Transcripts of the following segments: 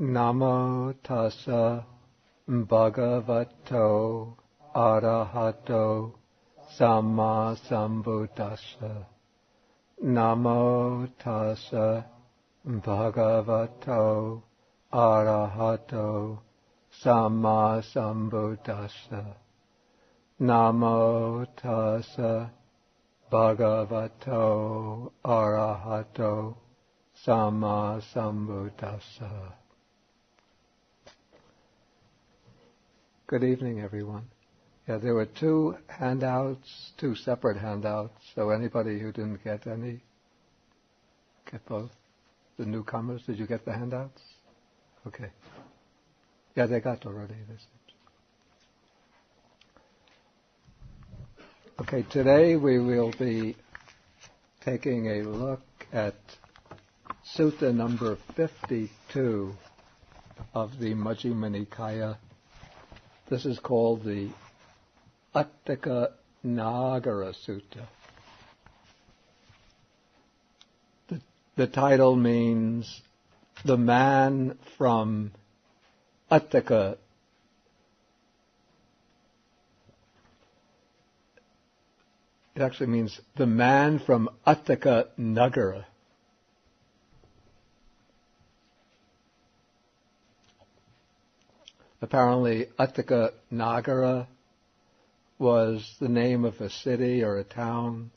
Namo tassa bhagavato arahato samma sambuddhassa. Namo tassa bhagavato arahato samma sambuddhassa. Namo tassa bhagavato arahato samma sambuddhassa. Good evening, everyone. Yeah, there were two separate handouts, so anybody who didn't get any, get both. The newcomers, did you get the handouts? Okay. Yeah, they got already. Okay, today we will be taking a look at Sutta number 52 of the Majjhima Nikaya. This is called the Atthakanagara Sutta. The title means the man from Atthaka. It actually means the man from Atthakanagara. Apparently, Atthakanagara was the name of a city or a town,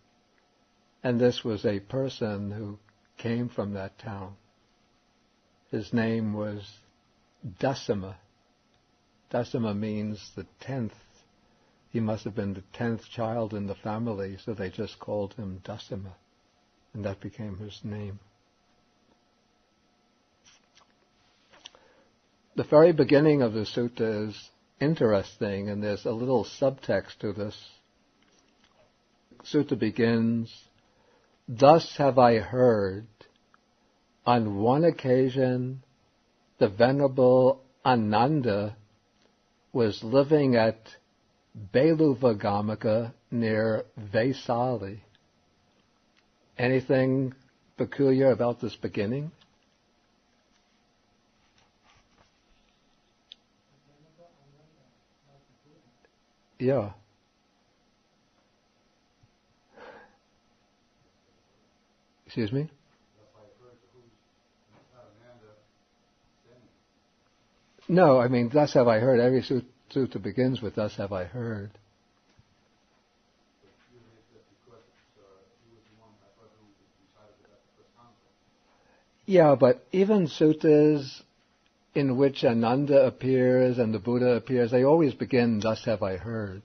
and this was a person who came from that town. His name was Dasama. Dasama means the 10th. He must have been the 10th child in the family, so they just called him Dasama, and that became his name. The very beginning of the sutta is interesting, and there's a little subtext to this. Sutta begins, "Thus have I heard, on one occasion the Venerable Ananda was living at Beluvagamaka near Vaisali." Anything peculiar about this beginning? Yeah. Excuse me? No, I mean, thus have I heard. Every sutta begins with thus have I heard. Yeah, but even suttas in which Ananda appears and the Buddha appears, they always begin, thus have I heard.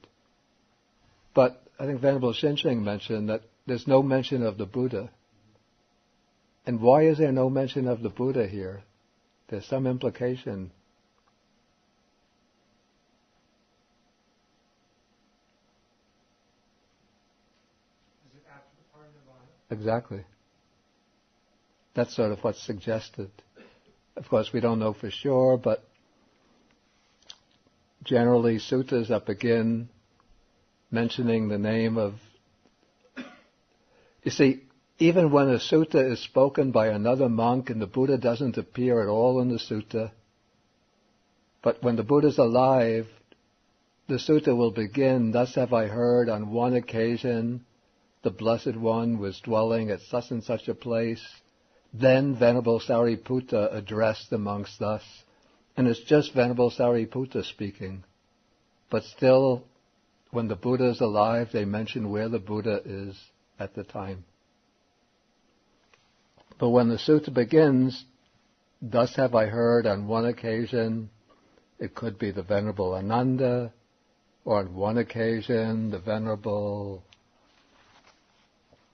But I think Venerable Shinsheng mentioned that there's no mention of the Buddha. And why is there no mention of the Buddha here? There's some implication. Is it after the Parinirvana? Exactly. That's sort of what's suggested. Of course, we don't know for sure, but generally suttas that begin mentioning the name of... You see, even when a sutta is spoken by another monk and the Buddha doesn't appear at all in the sutta, but when the Buddha's alive, the sutta will begin, "Thus have I heard, on one occasion the Blessed One was dwelling at such and such a place. Then Venerable Sariputta addressed the monks thus," and it's just Venerable Sariputta speaking. But still, when the Buddha is alive, they mention where the Buddha is at the time. But when the sutta begins, "Thus have I heard on one occasion," it could be the Venerable Ananda, or on one occasion the Venerable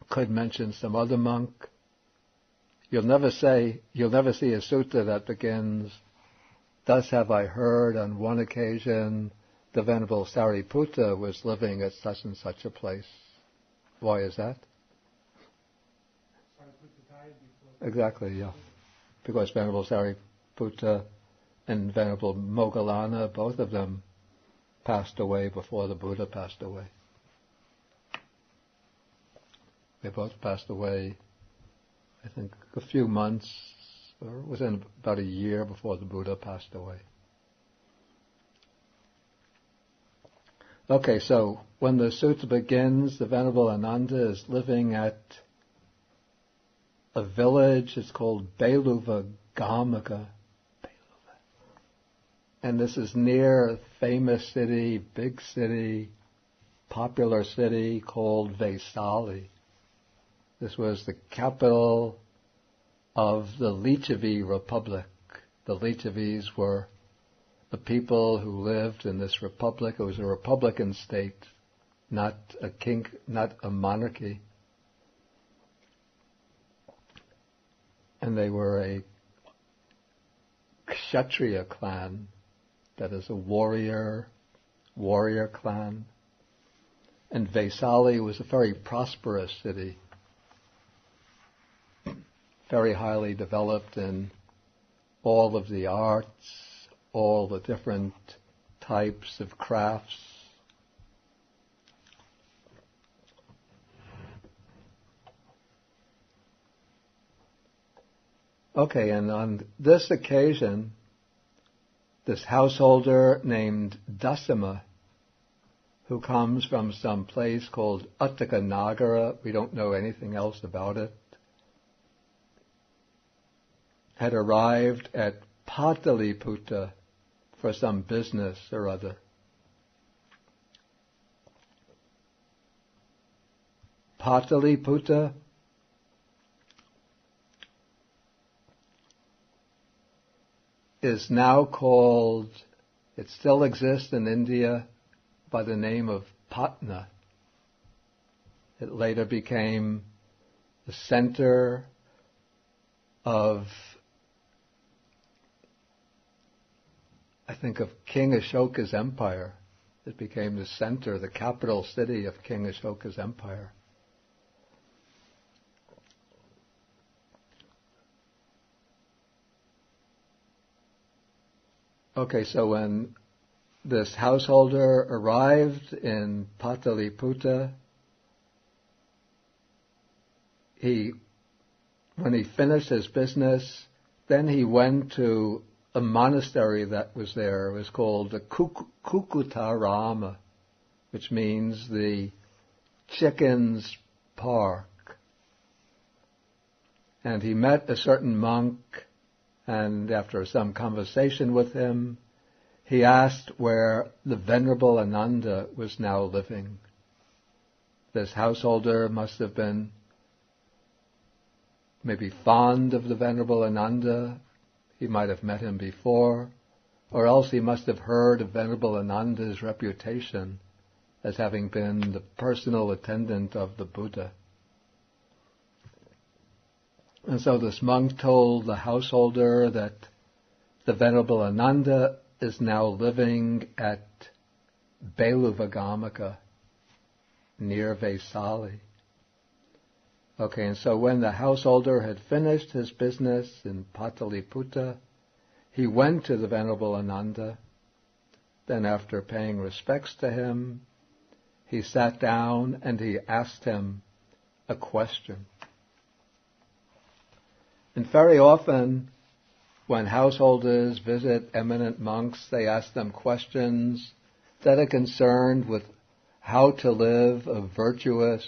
could mention some other monk. You'll never see a sutta that begins, "Thus have I heard on one occasion the Venerable Sariputta was living at such and such a place." Why is that? Sariputta died before. Exactly, yeah. Because Venerable Sariputta and Venerable Moggallana, both of them passed away before the Buddha passed away. They both passed away, I think, a few months or within about a year before the Buddha passed away. Okay, so when the sutta begins, the Venerable Ananda is living at a village. It's called Beluva Gamaka. And this is near a famous city, big city, popular city called Vesali. This was the capital of the Lichavi Republic. The Lichavis were the people who lived in this republic. It was a republican state, not a monarchy. And they were a Kshatriya clan, that is a warrior clan. And Vesali was a very prosperous city, very highly developed in all of the arts, all the different types of crafts. Okay, and on this occasion, this householder named Dasama, who comes from some place called Atthakanagara, we don't know anything else about it, had arrived at Pataliputta for some business or other. Pataliputta is now called, it still exists in India, by the name of Patna. It later became the center of, I think, of King Ashoka's empire. It became the center, the capital city of King Ashoka's empire. Okay, so when this householder arrived in Pataliputta, when he finished his business, then he went to a monastery that was there. It was called the Kukutarama, which means the chicken's park. And he met a certain monk, and after some conversation with him, he asked where the Venerable Ananda was now living. This householder must have been maybe fond of the Venerable Ananda. He might have met him before, or else he must have heard of Venerable Ananda's reputation as having been the personal attendant of the Buddha. And so this monk told the householder that the Venerable Ananda is now living at Beluvagamaka, near Vesali. Okay, and so when the householder had finished his business in Pataliputta, he went to the Venerable Ananda. Then after paying respects to him, he sat down and he asked him a question. And very often, when householders visit eminent monks, they ask them questions that are concerned with how to live a virtuous,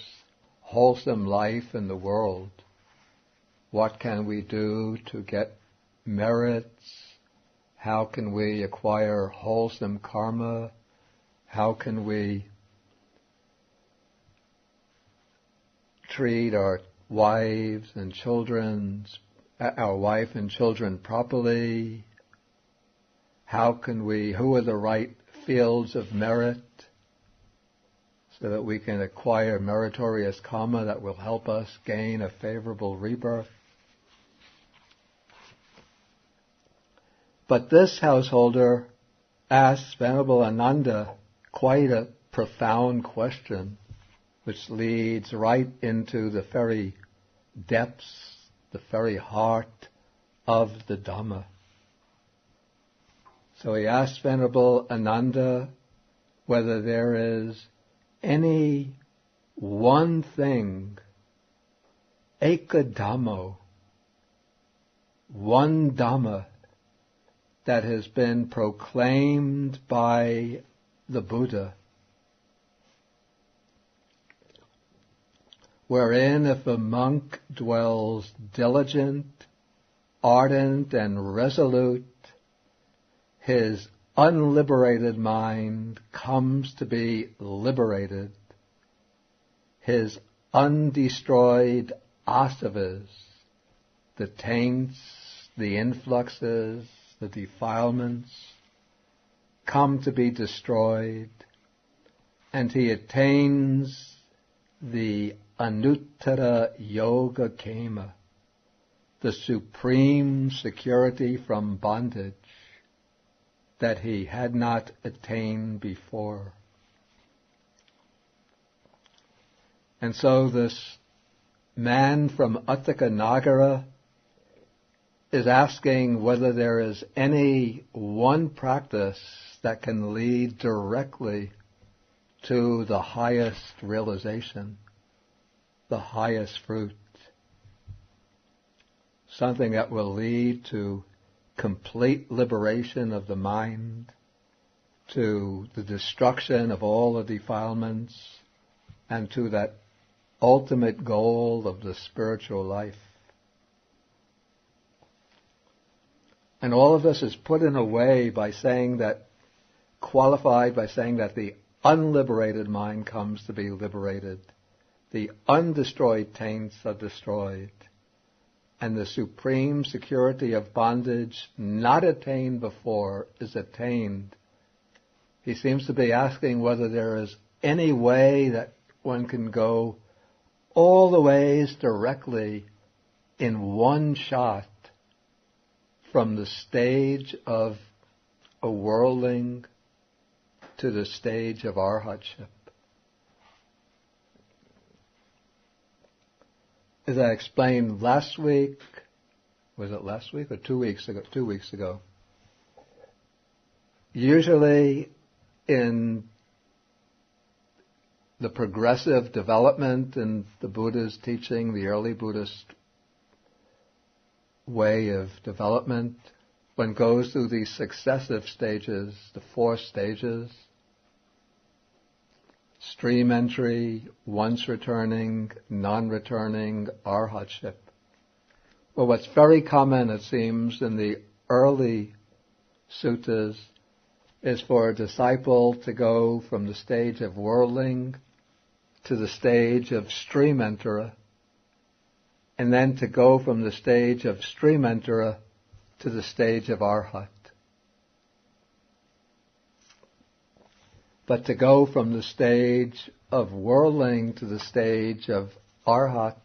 wholesome life in the world. What can we do to get merits? How can we acquire wholesome karma? How can we treat our wives and our wife and children properly? Who are the right fields of merit so that we can acquire meritorious karma that will help us gain a favorable rebirth? But this householder asked Venerable Ananda quite a profound question, which leads right into the very depths, the very heart of the Dhamma. So he asked Venerable Ananda whether there is any one thing, ekadhammo, one Dhamma that has been proclaimed by the Buddha, wherein if a monk dwells diligent, ardent, and resolute, his unliberated mind comes to be liberated. His undestroyed asavas, the taints, the influxes, the defilements, come to be destroyed, and he attains the Anuttara Yoga Kema, the supreme security from bondage that he had not attained before. And so this man from Atthakanagara is asking whether there is any one practice that can lead directly to the highest realization, the highest fruit, something that will lead to complete liberation of the mind, to the destruction of all the defilements, and to that ultimate goal of the spiritual life. And all of this is put in a way by saying that, qualified by saying that the unliberated mind comes to be liberated, the undestroyed taints are destroyed, and the supreme security of bondage not attained before is attained. He seems to be asking whether there is any way that one can go all the ways directly in one shot from the stage of a worldling to the stage of arhatship. As I explained last week, was it last week or 2 weeks ago? 2 weeks ago. Usually in the progressive development in the Buddha's teaching, the early Buddhist way of development, one goes through these successive stages, the 4 stages: stream entry, once returning, non-returning, arhatship. Well, what's very common, it seems, in the early suttas is for a disciple to go from the stage of worldling to the stage of stream enterer, and then to go from the stage of stream enterer to the stage of arhat. But to go from the stage of worldling to the stage of arhat,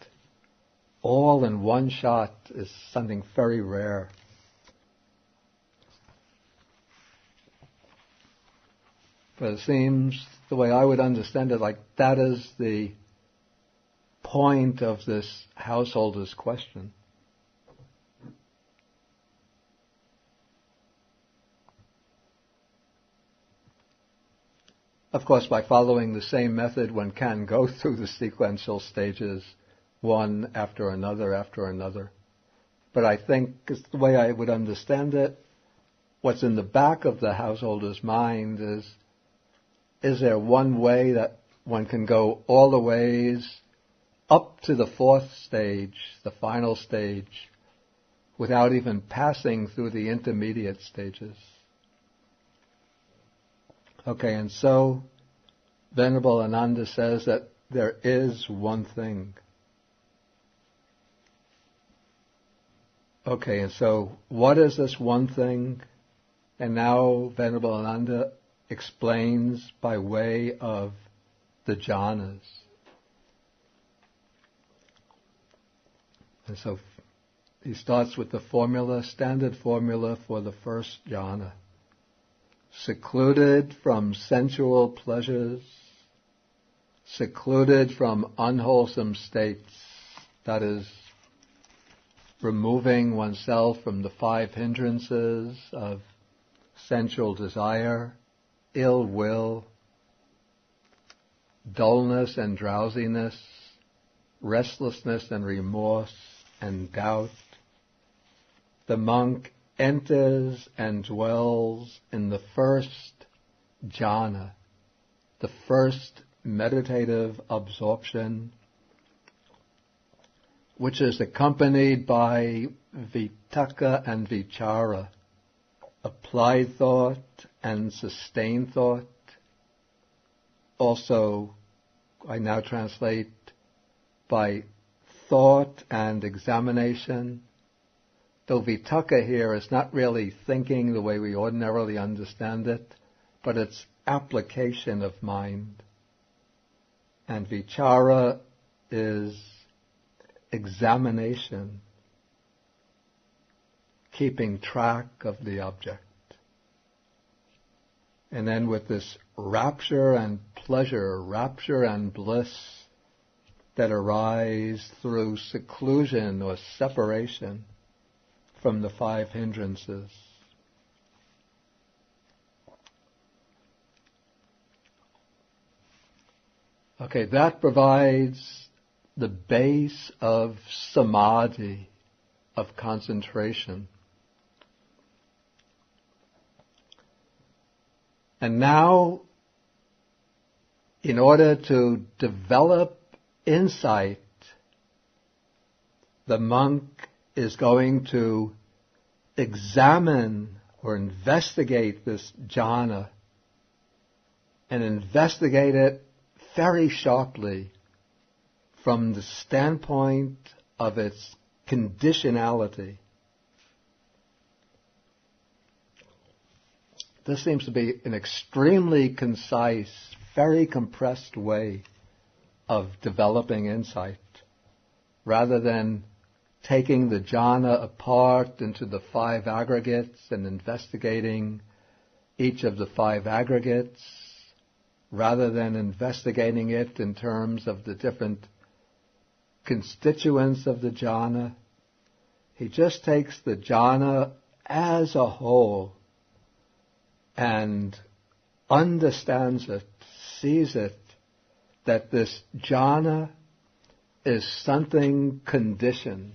all in one shot, is something very rare. But it seems, the way I would understand it, like that is the point of this householder's question. Of course, by following the same method, one can go through the sequential stages, one after another. But I think, the way I would understand it, what's in the back of the householder's mind is there one way that one can go all the ways up to the 4th stage, the final stage, without even passing through the intermediate stages? Okay, and so Venerable Ananda says that there is one thing. Okay, and so what is this one thing? And now Venerable Ananda explains by way of the jhanas. And so he starts with the formula, standard formula for the first jhana. Secluded from sensual pleasures, secluded from unwholesome states, that is, removing oneself from the 5 hindrances of sensual desire, ill will, dullness and drowsiness, restlessness and remorse and doubt, the monk enters and dwells in the first jhana, the first meditative absorption, which is accompanied by vitakka and vichara, applied thought and sustained thought. Also, I now translate by thought and examination. Though vitakka here is not really thinking the way we ordinarily understand it, but it's application of mind. And vichara is examination, keeping track of the object. And then with this rapture and pleasure, rapture and bliss that arise through seclusion or separation from the five hindrances. Okay, that provides the base of samadhi, of concentration. And now, in order to develop insight, the monk is going to examine or investigate this jhana and investigate it very sharply from the standpoint of its conditionality. This seems to be an extremely concise, very compressed way of developing insight, rather than taking the jhana apart into the five aggregates and investigating each of the five aggregates, rather than investigating it in terms of the different constituents of the jhana. He just takes the jhana as a whole and understands it, sees it, that this jhana is something conditioned.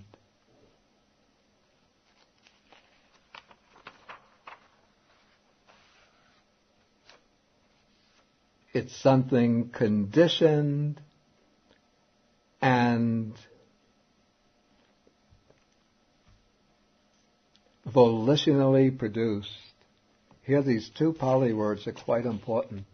It's something conditioned and volitionally produced. Here these two Pali words are quite important.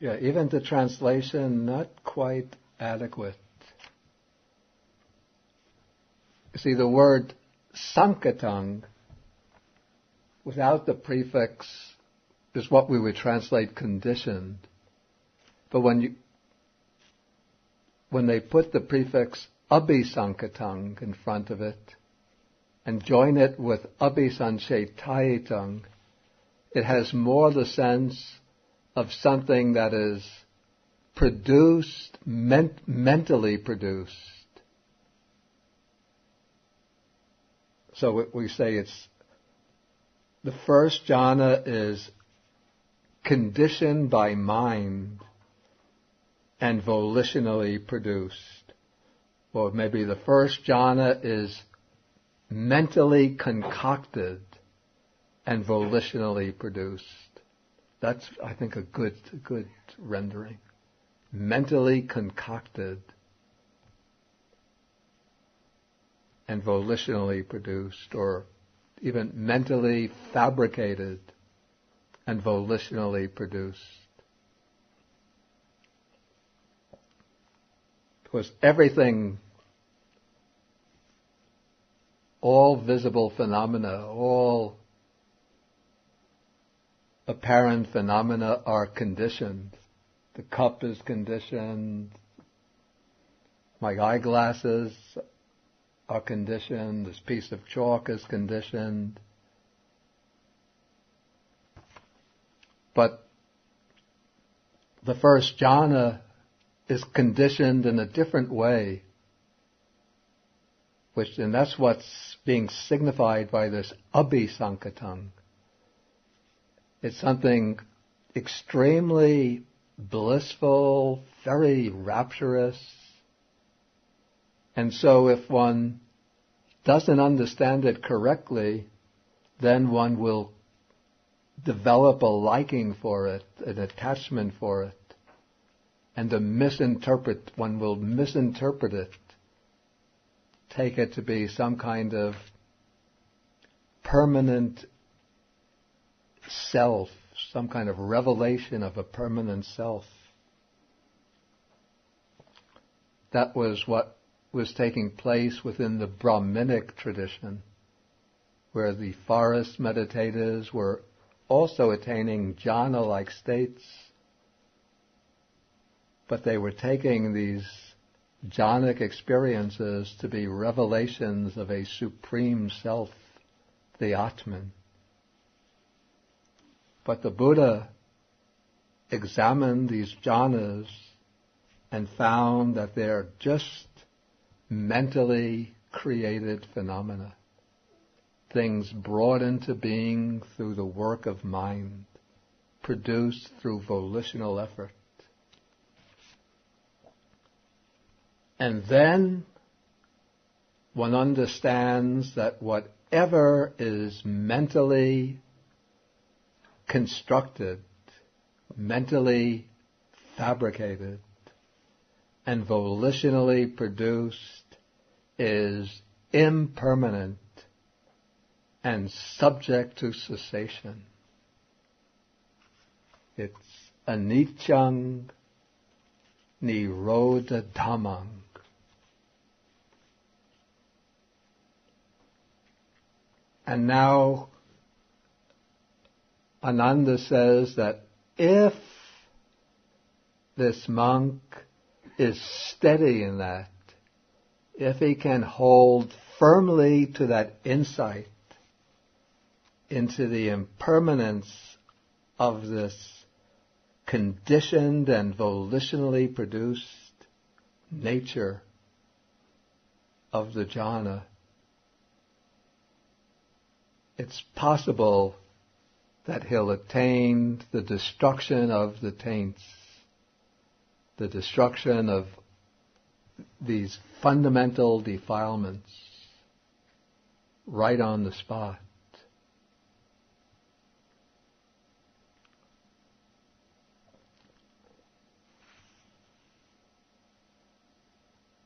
Yeah, even the translation, not quite adequate. You see, the word sankatang, without the prefix, is what we would translate conditioned. But when they put the prefix abhisankatang in front of it, and join it with abhisanchetayitang, it has more the sense of something that is produced, mentally produced. So we say it's the first jhana is conditioned by mind and volitionally produced. Or maybe the first jhana is mentally concocted and volitionally produced. That's, I think, a good rendering. Mentally concocted and volitionally produced, or even mentally fabricated and volitionally produced. Because everything, all visible phenomena, all apparent phenomena are conditioned. The cup is conditioned. My eyeglasses are conditioned. This piece of chalk is conditioned. But the first jhana is conditioned in a different way. and that's what's being signified by this abhisankatang. It's something extremely blissful, very rapturous. And so if one doesn't understand it correctly, then one will develop a liking for it, an attachment for it, and one will misinterpret it, take it to be some kind of permanent self, some kind of revelation of a permanent self. That was what was taking place within the Brahminic tradition, where the forest meditators were also attaining jhana-like states, but they were taking these jhanic experiences to be revelations of a supreme self, the Atman. But the Buddha examined these jhanas and found that they're just mentally created phenomena, things brought into being through the work of mind, produced through volitional effort. And then one understands that whatever is mentally constructed, mentally fabricated, and volitionally produced is impermanent and subject to cessation. It's anicchang nirodha dhammang. And now Ananda says that if this monk is steady in that, if he can hold firmly to that insight into the impermanence of this conditioned and volitionally produced nature of the jhana, it's possible that he'll attain the destruction of the taints, the destruction of these fundamental defilements right on the spot.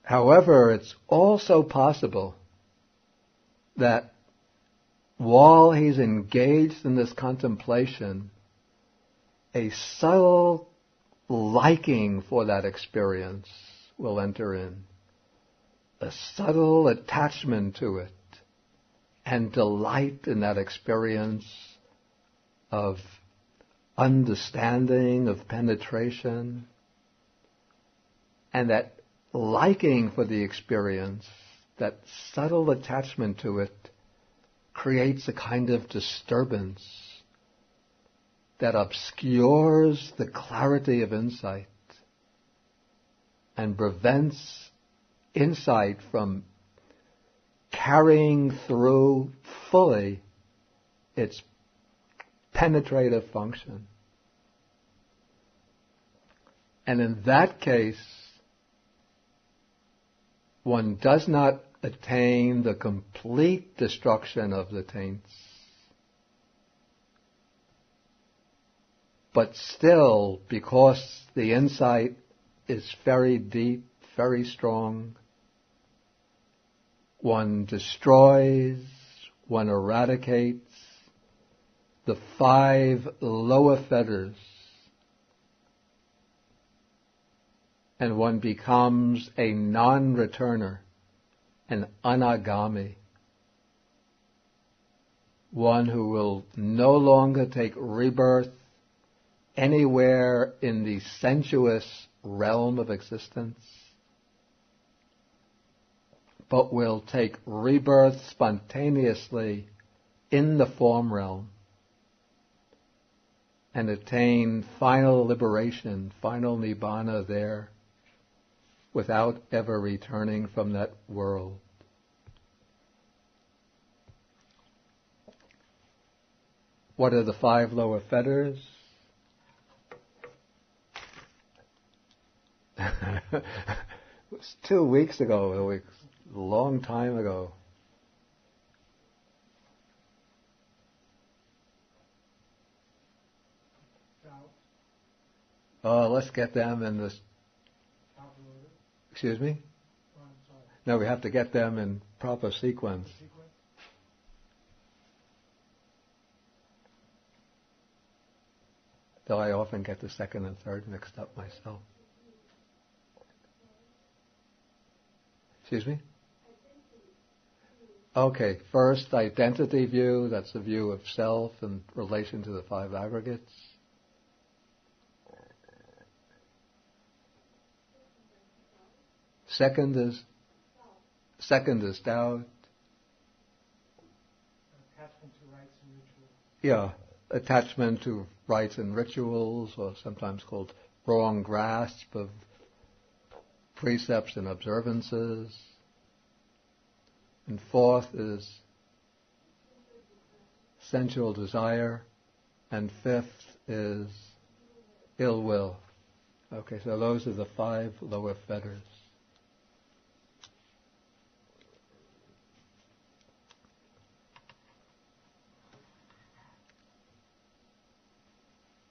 However, it's also possible that while he's engaged in this contemplation, a subtle liking for that experience will enter in, a subtle attachment to it, and delight in that experience of understanding, of penetration, and that liking for the experience, that subtle attachment to it, creates a kind of disturbance that obscures the clarity of insight and prevents insight from carrying through fully its penetrative function. And in that case, one does not attain the complete destruction of the taints, but still, because the insight is very deep, very strong, one destroys, one eradicates the 5 lower fetters, and one becomes a non-returner, an anagami, one who will no longer take rebirth anywhere in the sensuous realm of existence, but will take rebirth spontaneously in the form realm and attain final liberation, final nibbana there, without ever returning from that world. What are the 5 lower fetters? It was 2 weeks ago, a long time ago. Oh, let's get them in this. Excuse me? No, we have to get them in proper sequence. Though I often get the second and third mixed up myself. Excuse me? Okay, first, identity view, that's the view of self in relation to the 5 aggregates. Second is doubt. Attachment to rites and rituals. Yeah, attachment to rites and rituals, or sometimes called wrong grasp of precepts and observances. And fourth is sensual desire. And fifth is ill will. Okay, so those are the 5 lower fetters.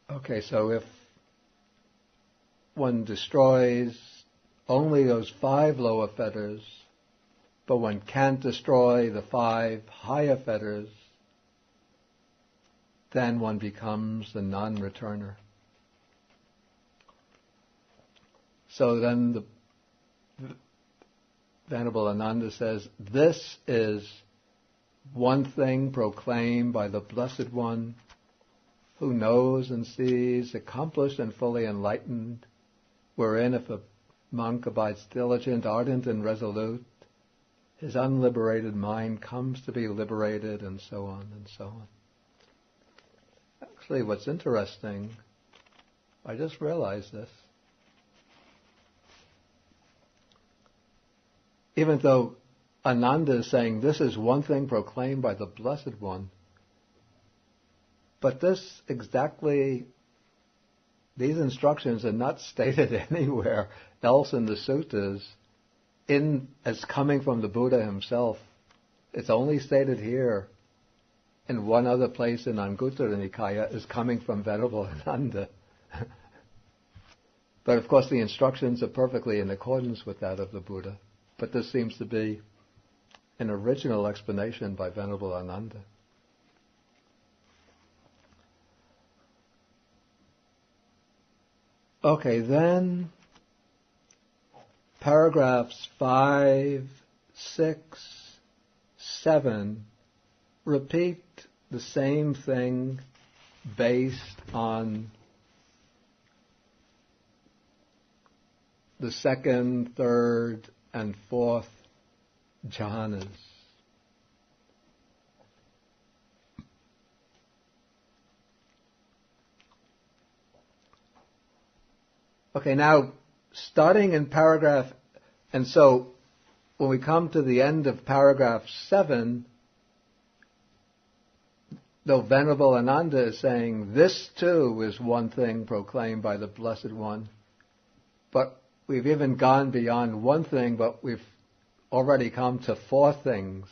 Okay, so if one destroys only those 5 lower fetters, but one can't destroy the 5 higher fetters, then one becomes a non-returner. So then the Venerable Ananda says, this is one thing proclaimed by the Blessed One, who knows and sees, accomplished and fully enlightened, wherein if a monk abides diligent, ardent and resolute, his unliberated mind comes to be liberated, and so on and so on. Actually, what's interesting, I just realized this. Even though Ananda is saying this is one thing proclaimed by the Blessed One, but these instructions are not stated anywhere else in the suttas as coming from the Buddha himself. It's only stated here. In one other place in Anguttara Nikaya is coming from Venerable Ananda. But of course the instructions are perfectly in accordance with that of the Buddha. But this seems to be an original explanation by Venerable Ananda. Okay, then paragraphs 5, 6, 7 repeat the same thing based on the 2nd, 3rd, and 4th jhanas. Okay, now starting in paragraph, and so when we come to the end of paragraph 7, though Venerable Ananda is saying this too is one thing proclaimed by the Blessed One, but we've even gone beyond one thing, but we've already come to 4 things.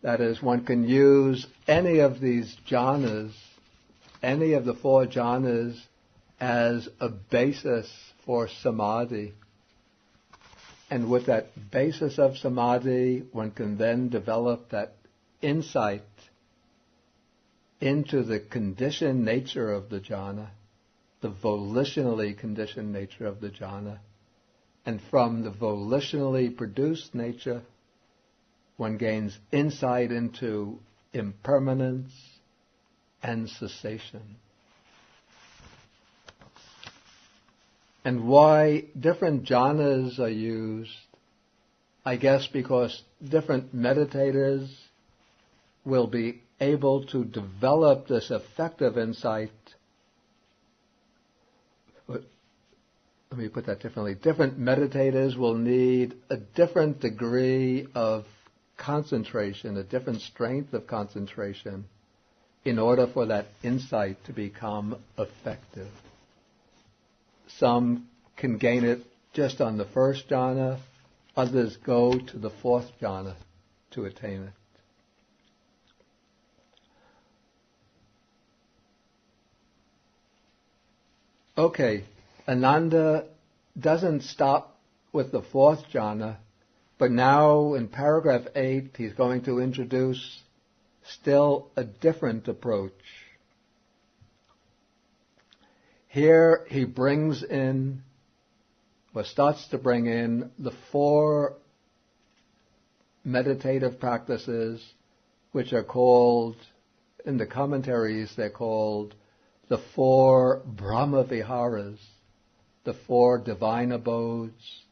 That is, one can use any of these jhanas, any of the 4 jhanas, as a basis for samadhi. And with that basis of samadhi, one can then develop that insight into the conditioned nature of the jhana, the volitionally conditioned nature of the jhana. And from the volitionally produced nature, one gains insight into impermanence and cessation. And why different jhanas are used, I guess because different meditators will be able to develop this effective insight. Let me put that differently. Different meditators will need a different degree of concentration, a different strength of concentration in order for that insight to become effective. Some can gain it just on the first jhana, others go to the fourth jhana to attain it. Okay, Ananda doesn't stop with the fourth jhana, but now in paragraph 8 he's going to introduce still a different approach. Here he brings in, or starts to bring in, the 4 meditative practices which are called, in the commentaries they're called the 4 Brahma Viharas, the 4 divine abodes.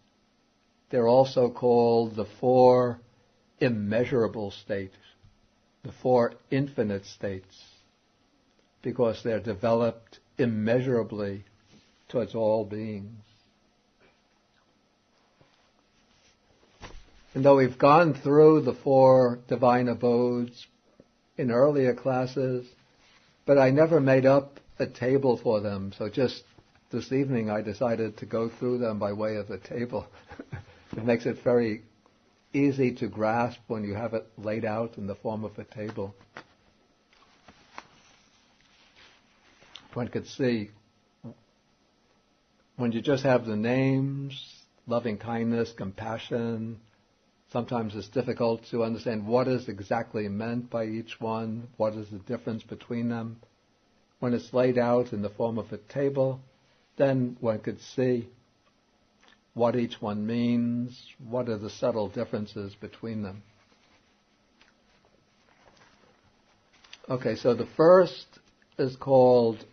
They're also called the 4 immeasurable states, the 4 infinite states, because they're developed immeasurably towards all beings. And though we've gone through the 4 divine abodes in earlier classes, but I never made up a table for them, so just this evening I decided to go through them by way of a table. It makes it very easy to grasp when you have it laid out in the form of a table. One could see, when you just have the names, loving kindness, compassion, sometimes it's difficult to understand what is exactly meant by each one, what is the difference between them. When it's laid out in the form of a table, then one could see what each one means, what are the subtle differences between them. Okay, so the first is called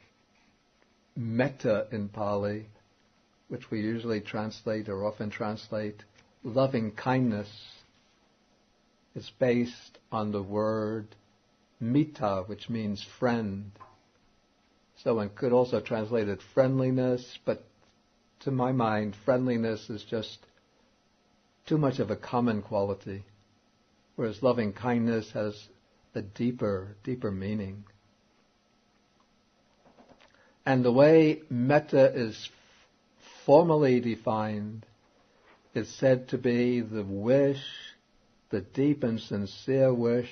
metta in Pali, which we usually translate or often translate loving kindness. It's based on the word mita, which means friend. So one could also translate it friendliness, but to my mind, friendliness is just too much of a common quality, whereas loving kindness has a deeper meaning. And the way metta is formally defined is said to be the wish, the deep and sincere wish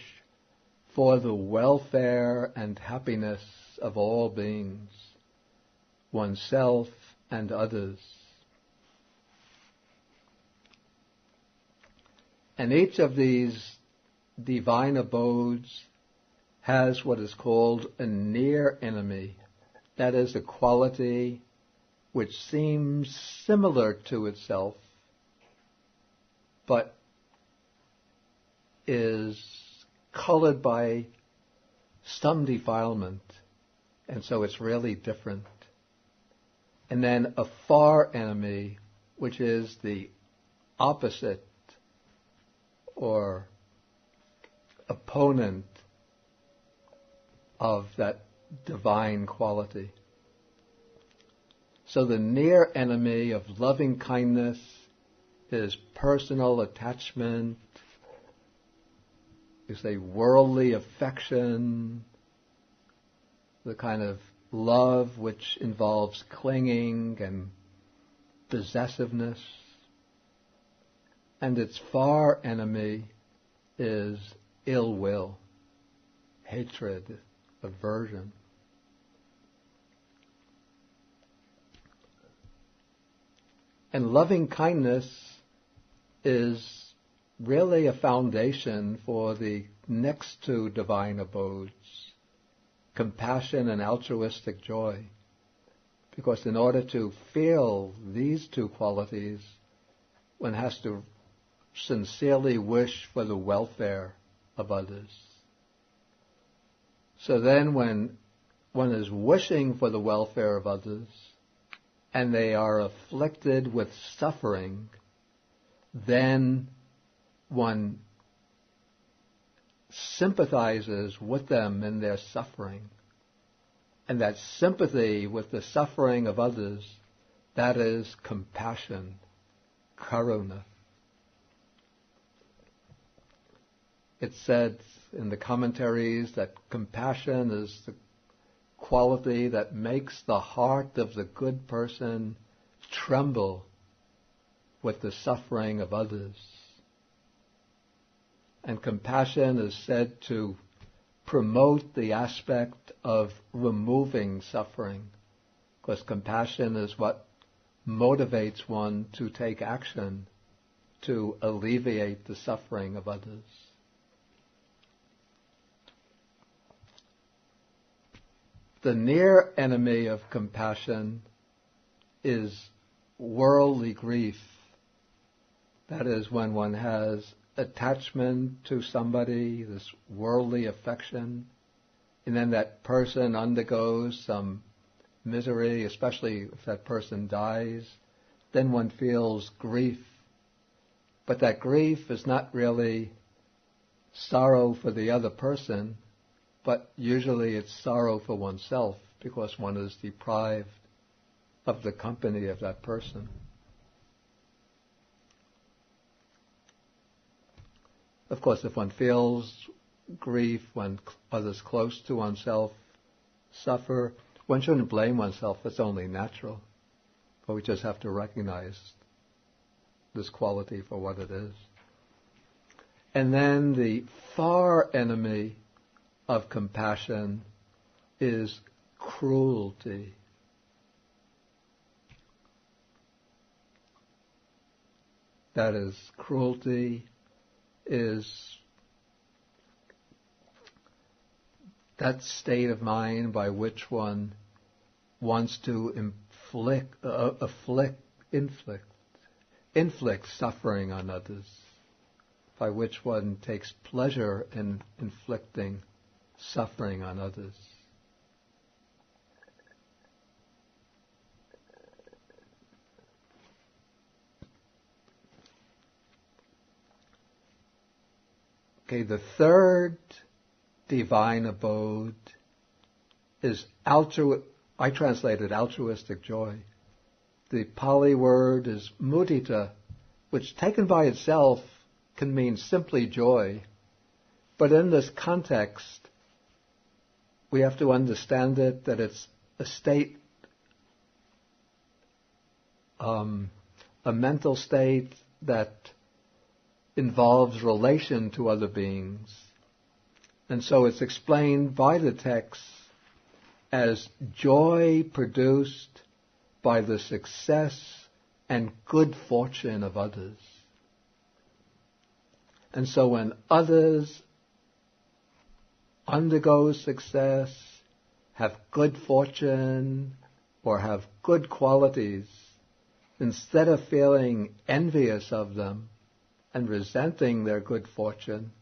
for the welfare and happiness of all beings, oneself and others. And each of these divine abodes has what is called a near enemy. That is a quality which seems similar to itself, but is colored by some defilement, and so it's really different. And then a far enemy, which is the opposite or opponent of that divine quality. So the near enemy of loving kindness is personal attachment, you say worldly affection, the kind of love which involves clinging and possessiveness. And its far enemy is ill will, hatred, aversion. And loving kindness is really a foundation for the next 2 divine abodes, compassion and altruistic joy. Because in order to feel these 2 qualities, one has to sincerely wish for the welfare of others. So then when one is wishing for the welfare of others, and they are afflicted with suffering, then one sympathizes with them in their suffering. And that sympathy with the suffering of others, that is compassion, karuna. It's said in the commentaries that compassion is the quality that makes the heart of the good person tremble with the suffering of others. And compassion is said to promote the aspect of removing suffering, because compassion is what motivates one to take action to alleviate the suffering of others. The near enemy of compassion is worldly grief. That is when one has attachment to somebody, this worldly affection, and then that person undergoes some misery, especially if that person dies, then one feels grief. But that grief is not really sorrow for the other person, but usually it's sorrow for oneself because one is deprived of the company of that person. Of course, if one feels grief when others close to oneself suffer, one shouldn't blame oneself. It's only natural. But we just have to recognize this quality for what it is. And then the far enemy of compassion is cruelty. That is, cruelty is that state of mind by which one wants to inflict suffering on others, by which one takes pleasure in inflicting suffering on others. Okay, the third divine abode is I translated altruistic joy. The Pali word is mudita, which taken by itself can mean simply joy. But in this context, we have to understand it that it's a state, a mental state that involves relation to other beings. And so it's explained by the text as joy produced by the success and good fortune of others. And so when others undergo success, have good fortune, or have good qualities, instead of feeling envious of them and resenting their good fortune,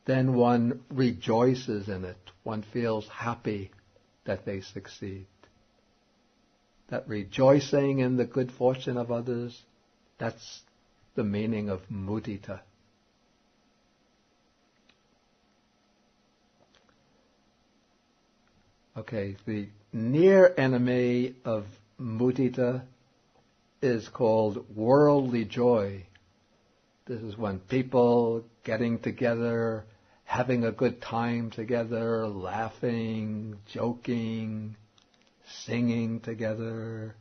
then one rejoices in it. One feels happy that they succeed. That rejoicing in the good fortune of others, that's the meaning of mudita. Okay, the near enemy of mudita is called worldly joy. This is when people getting together, having a good time together, laughing, joking, singing together,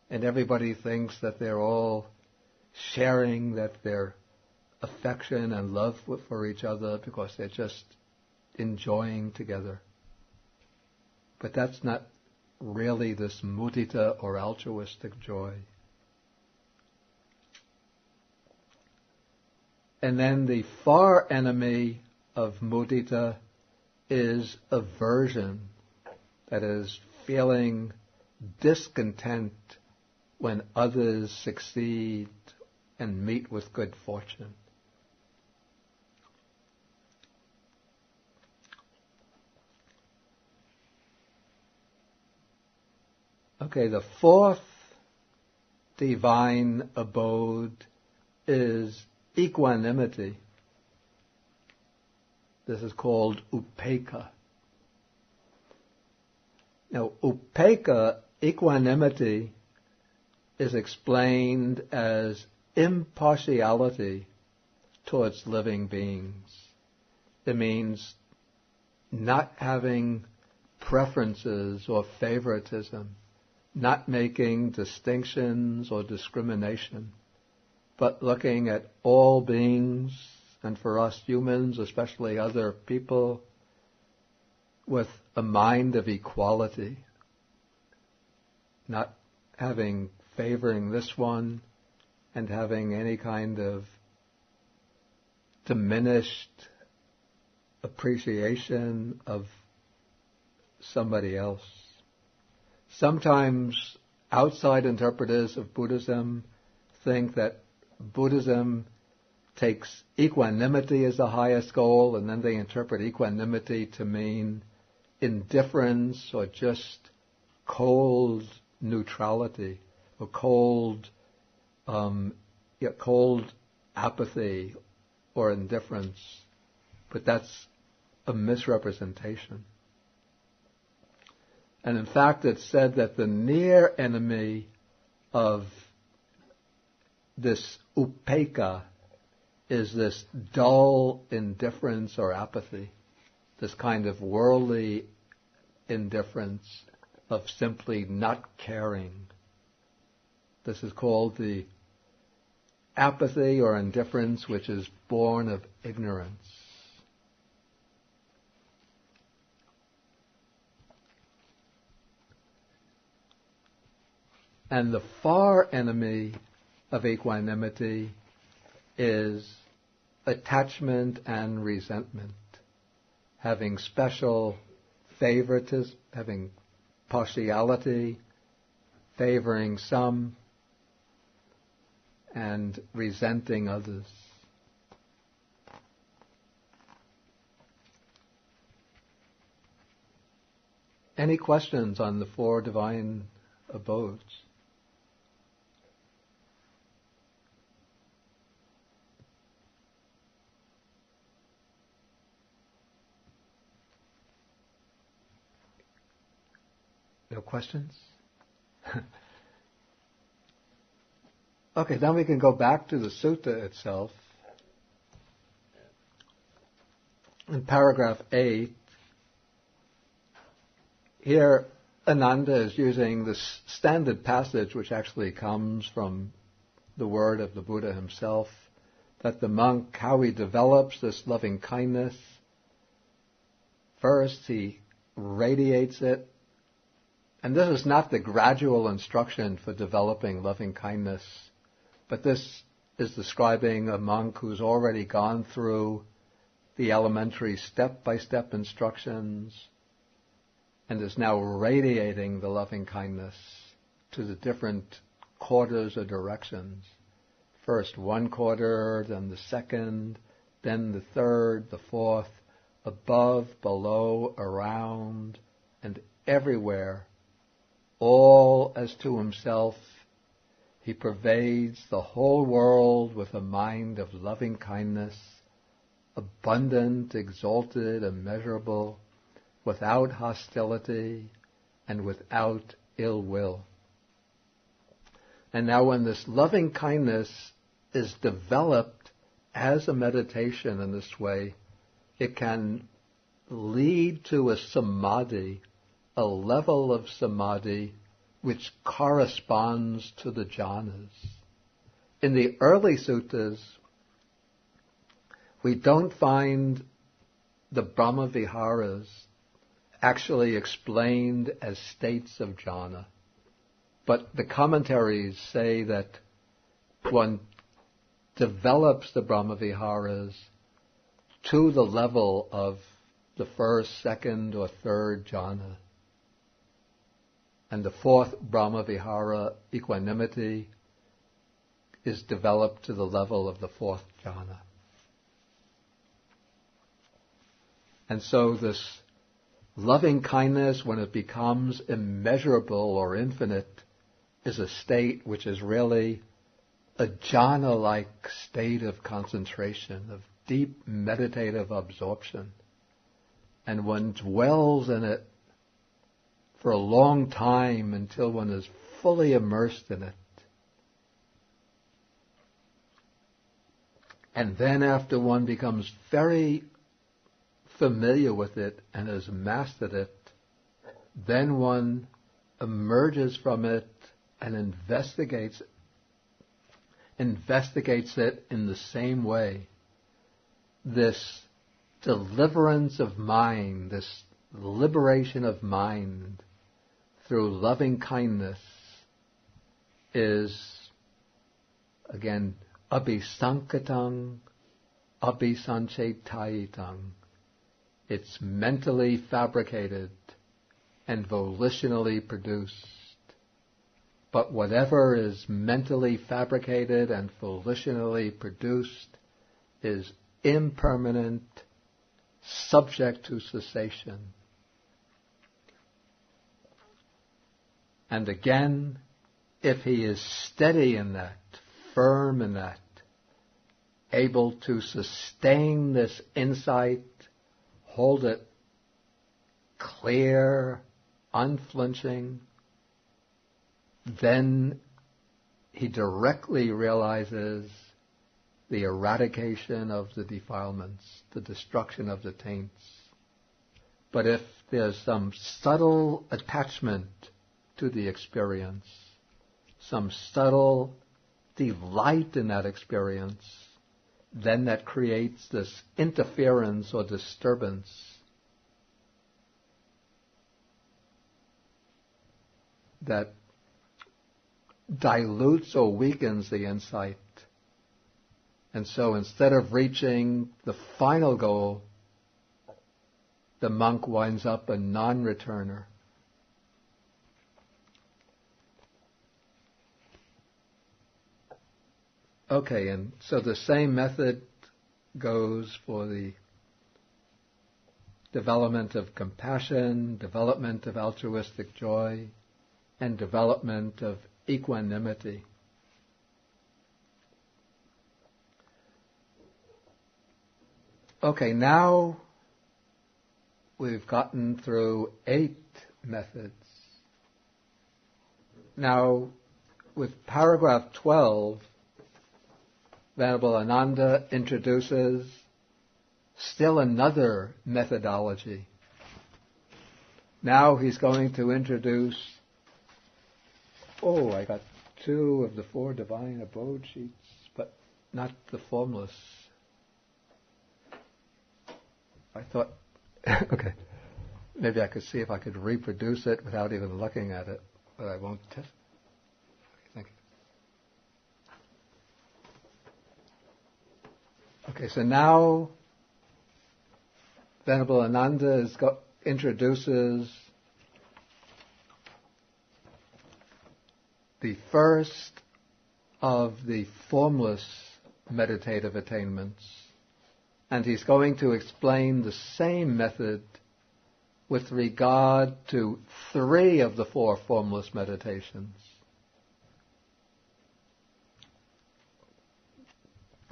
and everybody thinks that they're all sharing their affection and love for each other because they're just enjoying together. But that's not really this mudita or altruistic joy. And then the far enemy of mudita is aversion. That is, feeling discontent when others succeed and meet with good fortune. Okay, the fourth divine abode is equanimity. This is called upekkha. Now, upekkha, equanimity, is explained as impartiality towards living beings. It means not having preferences or favoritism, not making distinctions or discrimination, but looking at all beings, and for us humans, especially other people, with a mind of equality, not favoring this one and having any kind of diminished appreciation of somebody else. Sometimes outside interpreters of Buddhism think that Buddhism takes equanimity as the highest goal, and then they interpret equanimity to mean indifference or just cold neutrality or cold apathy or indifference. But that's a misrepresentation. And in fact, it's said that the near enemy of this upekkha is this dull indifference or apathy, this kind of worldly indifference of simply not caring. This is called the apathy or indifference which is born of ignorance. And the far enemy of equanimity is attachment and resentment, having special favoritism, having partiality, favoring some, and resenting others. Any questions on the four divine abodes? No questions? Okay, then we can go back to the sutta itself. In paragraph 8, here Ananda is using this standard passage which actually comes from the word of the Buddha himself, that the monk, how he develops this loving kindness. First, he radiates it. And this is not the gradual instruction for developing loving kindness, but this is describing a monk who's already gone through the elementary step-by-step instructions and is now radiating the loving kindness to the different quarters or directions. First one quarter, then the second, then the third, the fourth, above, below, around, and everywhere. All as to himself, he pervades the whole world with a mind of loving kindness, abundant, exalted, immeasurable, without hostility and without ill will. And now when this loving kindness is developed as a meditation in this way, it can lead to a samadhi, a level of samadhi which corresponds to the jhanas. In the early suttas, we don't find the Brahma Viharas actually explained as states of jhana. But the commentaries say that one develops the Brahma Viharas to the level of the first, second, or third jhana. And the fourth Brahma Vihara, equanimity, is developed to the level of the fourth jhana. And so this loving kindness, when it becomes immeasurable or infinite, is a state which is really a jhana-like state of concentration, of deep meditative absorption. And one dwells in it for a long time until one is fully immersed in it. And then after one becomes very familiar with it and has mastered it, then one emerges from it and investigates it in the same way. This deliverance of mind, this liberation of mind through loving kindness is, again, abhisankatang, abhisanchetayitang. It's mentally fabricated and volitionally produced. But whatever is mentally fabricated and volitionally produced is impermanent, subject to cessation. And again, if he is steady in that, firm in that, able to sustain this insight, hold it clear, unflinching, then he directly realizes the eradication of the defilements, the destruction of the taints. But if there's some subtle attachment to the experience, some subtle delight in that experience, then that creates this interference or disturbance that dilutes or weakens the insight. And so instead of reaching the final goal, the monk winds up a non-returner. Okay, and so the same method goes for the development of compassion, development of altruistic joy, and development of equanimity. Okay, now we've gotten through 8 methods. Now, with paragraph 12, Venerable Ananda introduces still another methodology. Now he's going to introduce, I got 2 of the 4 divine abode sheets, but not the formless. I thought, okay, maybe I could see if I could reproduce it without even looking at it, but I won't test. Okay, thank you. Okay, so now Venerable Ananda introduces the first of the formless meditative attainments. And he's going to explain the same method with regard to 3 of the 4 formless meditations.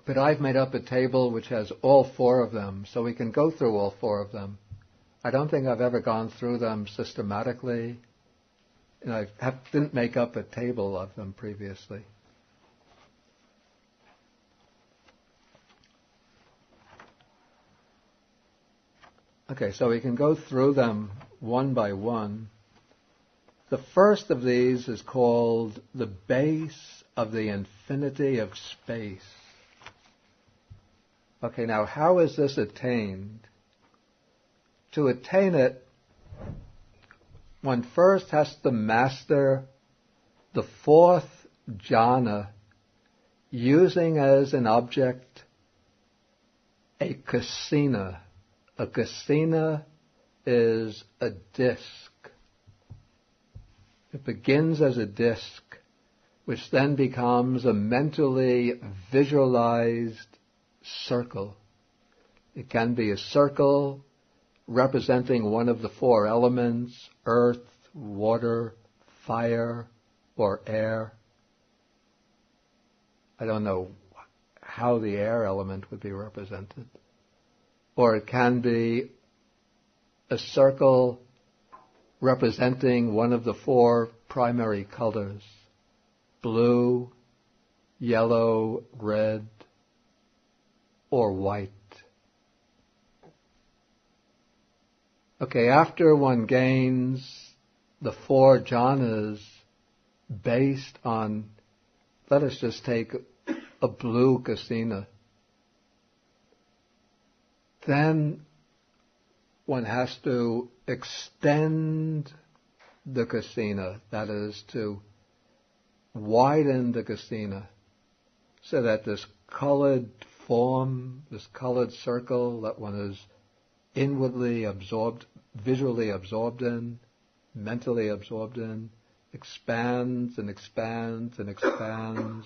But I've made up a table which has all 4 of them, so we can go through all 4 of them. I don't think I've ever gone through them systematically, and I didn't make up a table of them previously. Okay, so we can go through them one by one. The first of these is called the base of the infinity of space. Okay, now how is this attained? To attain it, one first has to master the 4th jhana, using as an object a kasina. A kasina is a disc. It begins as a disc, which then becomes a mentally visualized circle. It can be a circle representing one of the 4 elements, earth, water, fire, or air. I don't know how the air element would be represented. Or it can be a circle representing one of the 4 primary colors, blue, yellow, red, or white. Okay, after one gains the 4 jhanas based on, let us just take a blue kasina, then one has to extend the kasina, that is to widen the kasina, so that this colored form, this colored circle that one is inwardly absorbed, visually absorbed in, mentally absorbed in, expands and expands and expands,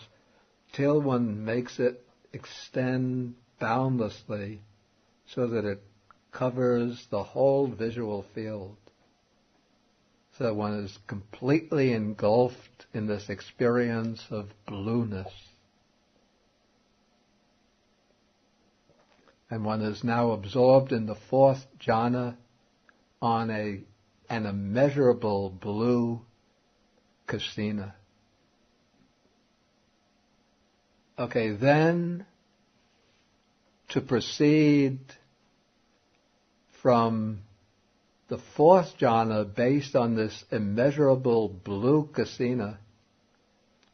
till one makes it extend boundlessly so that it covers the whole visual field. So one is completely engulfed in this experience of blueness. And one is now absorbed in the 4th jhana on an immeasurable blue kasina. Okay, then to proceed from the 4th jhana based on this immeasurable blue kasina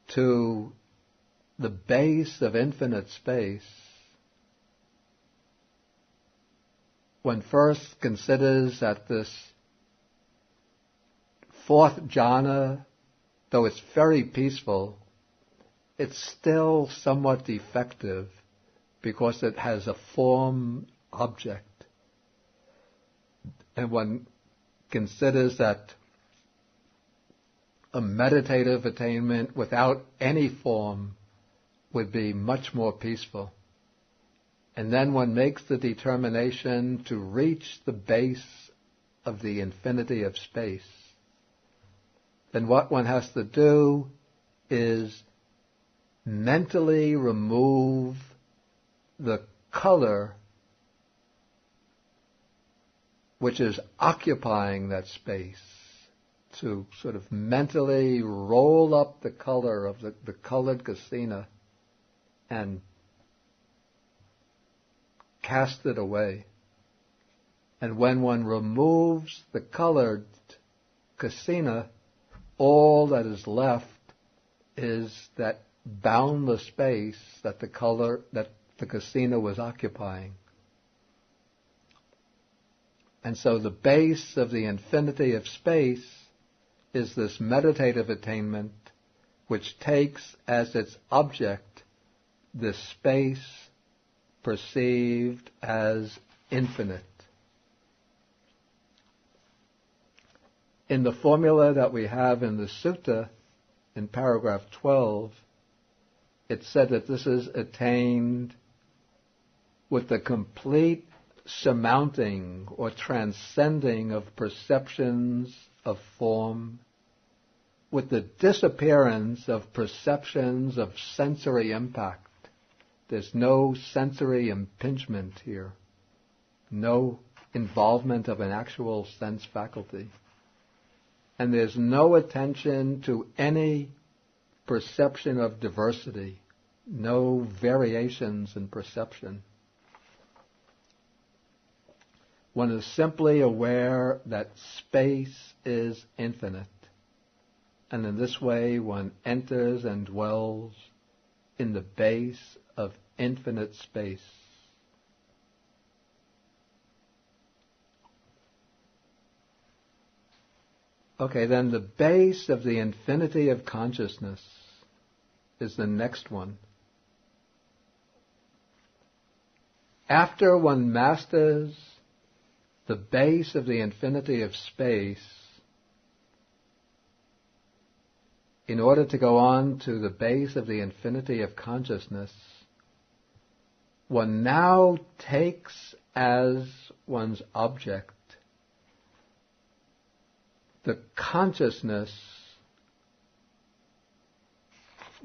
to the base of infinite space, one first considers that this 4th jhana, though it's very peaceful, it's still somewhat defective because it has a form object. And one considers that a meditative attainment without any form would be much more peaceful. And then one makes the determination to reach the base of the infinity of space. Then what one has to do is mentally remove the color which is occupying that space, to sort of mentally roll up the color of the colored kasina and cast it away. And when one removes the colored kasina, all that is left is that boundless space that the kasina was occupying. And so the base of the infinity of space is this meditative attainment which takes as its object this space perceived as infinite. In the formula that we have in the sutta, in paragraph 12, it said that this is attained with the complete surmounting or transcending of perceptions of form, with the disappearance of perceptions of sensory impact. There's no sensory impingement here, no involvement of an actual sense faculty. And there's no attention to any perception of diversity, no variations in perception. One is simply aware that space is infinite. And in this way one enters and dwells in the base of infinite space. Okay, then the base of the infinity of consciousness is the next one. After one masters the base of the infinity of space, in order to go on to the base of the infinity of consciousness, one now takes as one's object the consciousness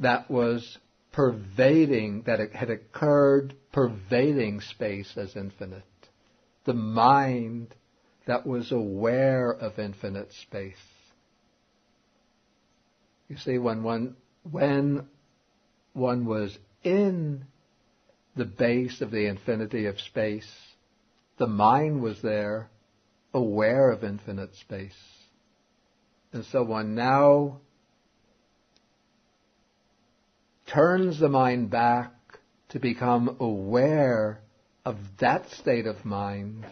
that was pervading, that it had occurred pervading space as infinite. The mind that was aware of infinite space. You see, when one was in the base of the infinity of space, the mind was there, aware of infinite space. And so one now turns the mind back to become aware of that state of mind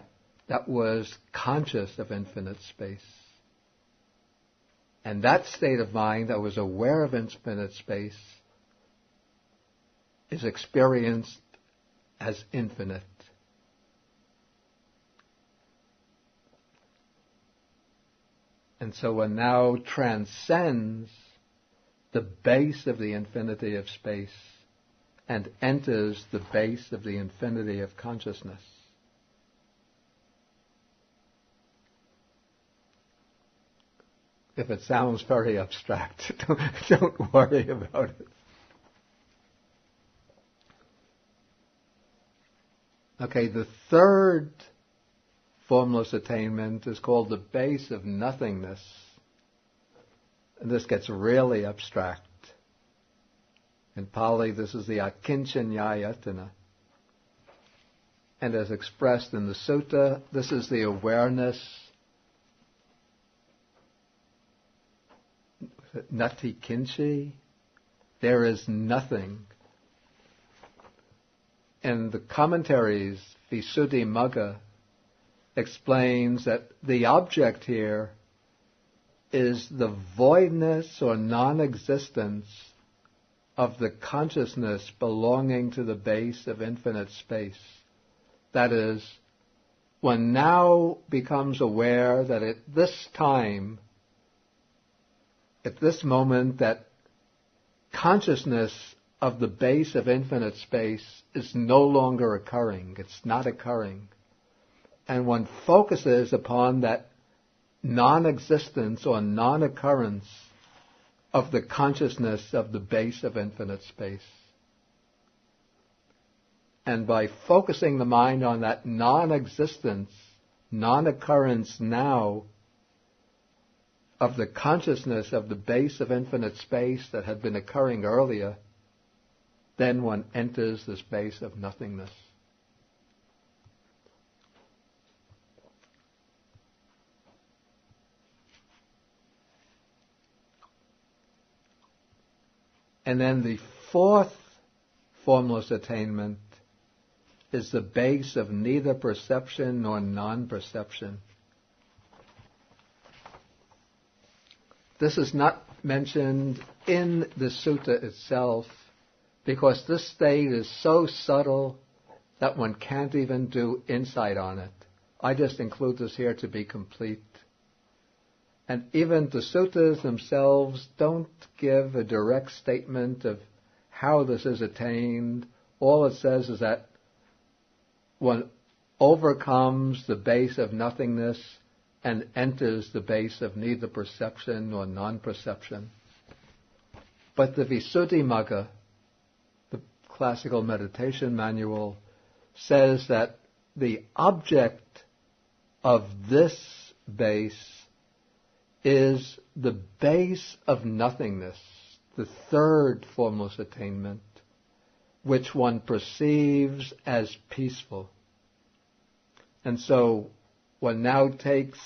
that was conscious of infinite space. And that state of mind that was aware of infinite space is experienced as infinite. And so one now transcends the base of the infinity of space and enters the base of the infinity of consciousness. If it sounds very abstract, don't worry about it. Okay, the third formless attainment is called the base of nothingness. And this gets really abstract. In Pali, this is the Akincanyayatana. And as expressed in the sutta, this is the awareness, nati kinchi, there is nothing. And the commentaries, Visuddhimagga, explains that the object here is the voidness or non-existence of the consciousness belonging to the base of infinite space. That is, one now becomes aware that at this time, at this moment, that consciousness of the base of infinite space is no longer occurring. It's not occurring. And one focuses upon that non-existence or non-occurrence of the consciousness of the base of infinite space. And by focusing the mind on that non-existence, non-occurrence now of the consciousness of the base of infinite space that had been occurring earlier, then one enters the space of nothingness. And then the fourth formless attainment is the base of neither perception nor non-perception. This is not mentioned in the sutta itself because this state is so subtle that one can't even do insight on it. I just include this here to be complete. And even the suttas themselves don't give a direct statement of how this is attained. All it says is that one overcomes the base of nothingness and enters the base of neither perception nor non-perception. But the Visuddhimagga, the classical meditation manual, says that the object of this base is the base of nothingness, the third formless attainment, which one perceives as peaceful. And so one now takes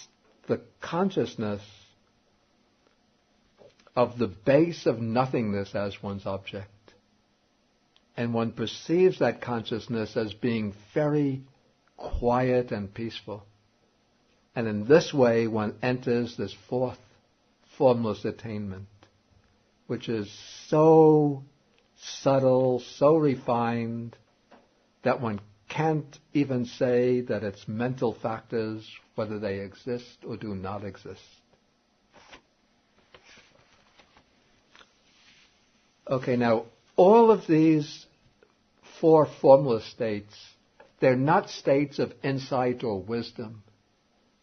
the consciousness of the base of nothingness as one's object, and one perceives that consciousness as being very quiet and peaceful. And in this way, one enters this fourth formless attainment, which is so subtle, so refined, that one can't even say that it's mental factors, whether they exist or do not exist. Okay, now, all of these four formless states, they're not states of insight or wisdom.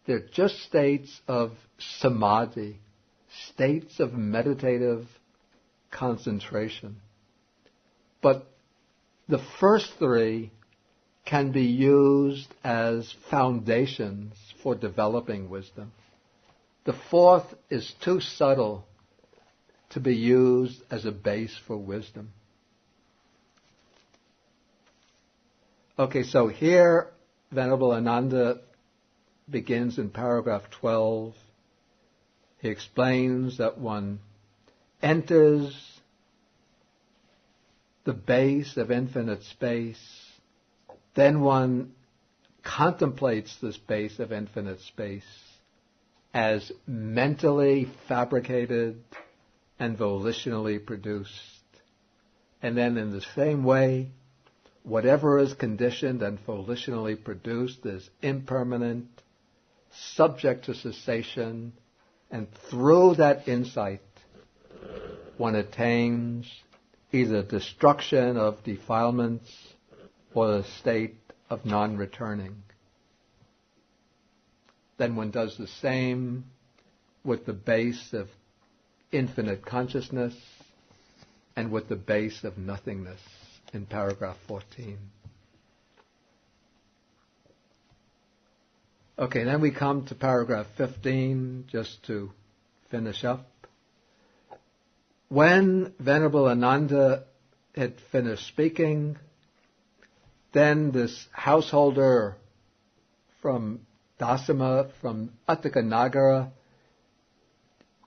They're just states of samadhi, states of meditative concentration. But the first three can be used as foundations for developing wisdom. The fourth is too subtle to be used as a base for wisdom. Okay, so here Venerable Ananda begins in paragraph 12. He explains that one enters the base of infinite space, then one contemplates this base of infinite space as mentally fabricated and volitionally produced. And then in the same way, whatever is conditioned and volitionally produced is impermanent, subject to cessation, and through that insight, one attains either destruction of defilements or the state of non-returning. Then one does the same with the base of infinite consciousness and with the base of nothingness in paragraph 14. Okay, then we come to paragraph 15, just to finish up. When Venerable Ananda had finished speaking, then this householder from Dasama, from Atthakanagara,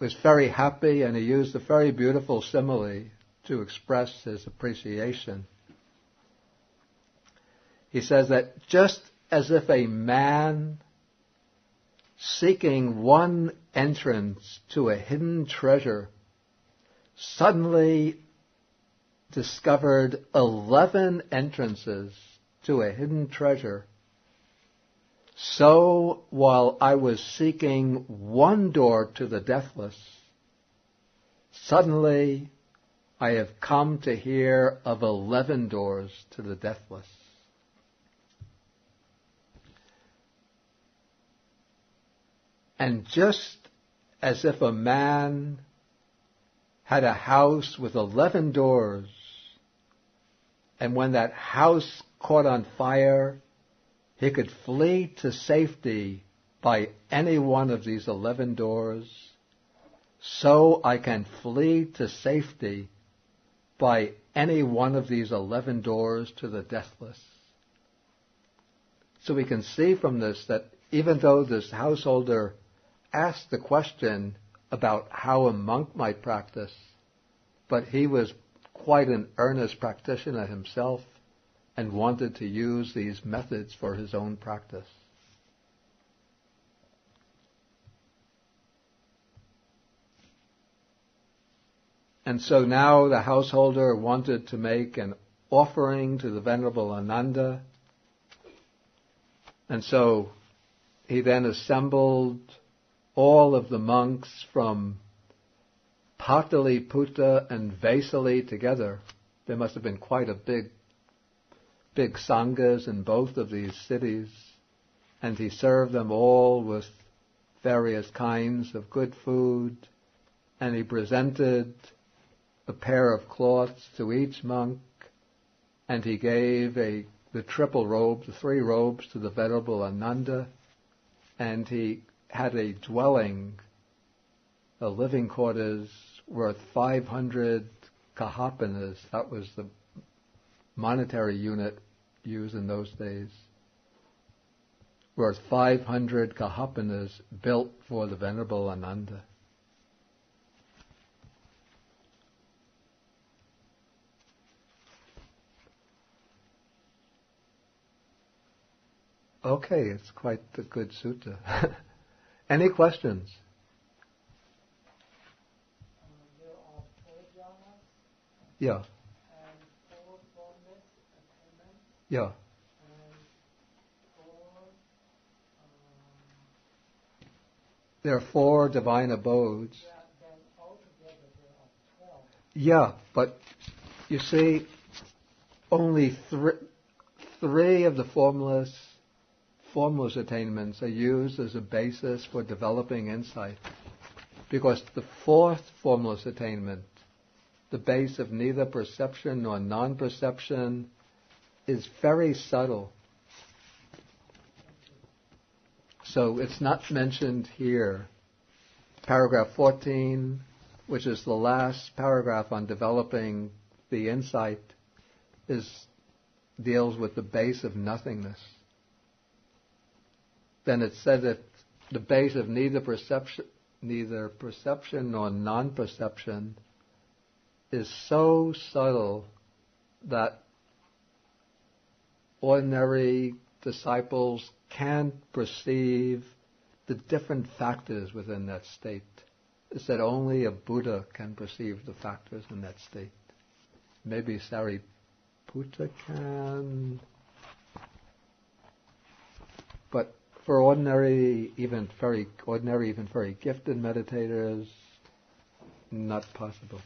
was very happy, and he used a very beautiful simile to express his appreciation. He says that just as if a man seeking one entrance to a hidden treasure suddenly discovered 11 entrances to a hidden treasure, so while I was seeking one door to the deathless, suddenly I have come to hear of 11 doors to the deathless. And just as if a man had a house with 11 doors, and when that house caught on fire, he could flee to safety by any one of these 11 doors, so I can flee to safety by any one of these 11 doors to the deathless. So we can see from this that even though this householder asked the question about how a monk might practice, but he was quite an earnest practitioner himself and wanted to use these methods for his own practice. And so now the householder wanted to make an offering to the Venerable Ananda, and so he then assembled all of the monks from Pataliputra and Vesali together. There must have been quite a big sanghas in both of these cities, and he served them all with various kinds of good food, and he presented a pair of cloths to each monk, and he gave the triple robe, the 3 robes, to the Venerable Ananda, and he had a dwelling, a living quarters worth 500 kahapanas. That was the monetary unit used in those days. Worth 500 kahapanas built for the Venerable Ananda. Okay, it's quite a good sutta. Any questions? There are 4 jhanas Yeah, and 4 formless attainments yeah. and 4. There are 4 divine abodes. Yeah, then altogether there are 12. Yeah, but you see, only 3 of the formless attainments are used as a basis for developing insight. Because the 4th formless attainment, the base of neither perception nor non-perception, is very subtle. So it's not mentioned here. Paragraph 14, which is the last paragraph on developing the insight, deals with the base of nothingness. then it said that the base of neither perception nor non-perception is so subtle that ordinary disciples can't perceive the different factors within that state. It said only a Buddha can perceive the factors in that state. Maybe Sariputta can, but for ordinary, even very gifted meditators, not possible.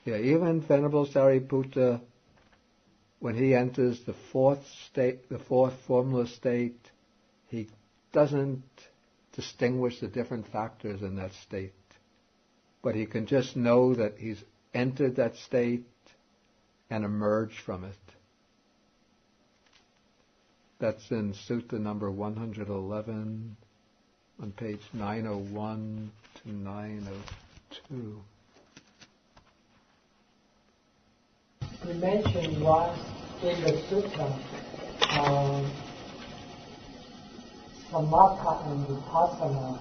Yeah, even Venerable Sariputta, when he enters the fourth formless state, he doesn't distinguish the different factors in that state. But he can just know that he's entered that state and emerged from it. That's in Sutta number 111 on page 901 to 902. You mentioned once in the sutta, samatha and vipassana,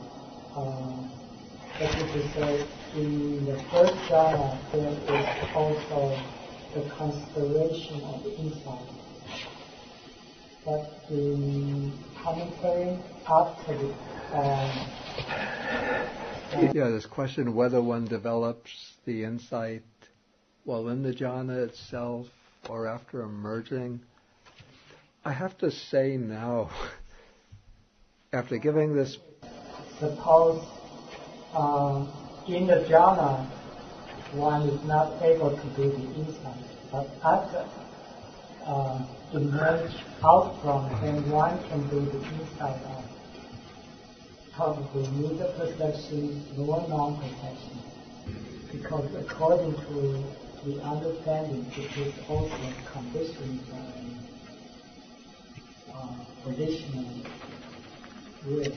that is to say, in the first jhana there is also the consideration of the insight. But in commentary after the this question whether one develops the insight while in the jhana itself or after emerging. I have to say now, after giving this... Suppose in the jhana one is not able to do the insight, but after emerge out from, then one can do the insight of probably neither perception nor non-perception. Because according to the understanding, it is also conditioned by volitional will.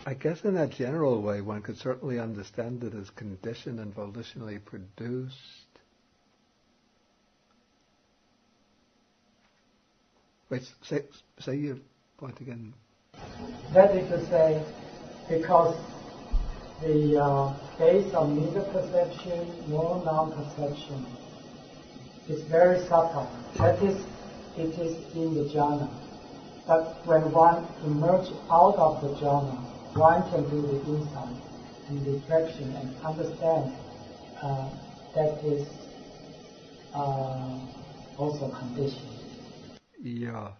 I guess in that general way, one could certainly understand it as conditioned and volitionally produced. Wait, say your point again. That is to say, because the base of neither perception nor non-perception is very subtle. That is, it is in the jhana. But when one emerges out of the jhana, one can do the insight and reflection and understand that is also conditioned. Yeah.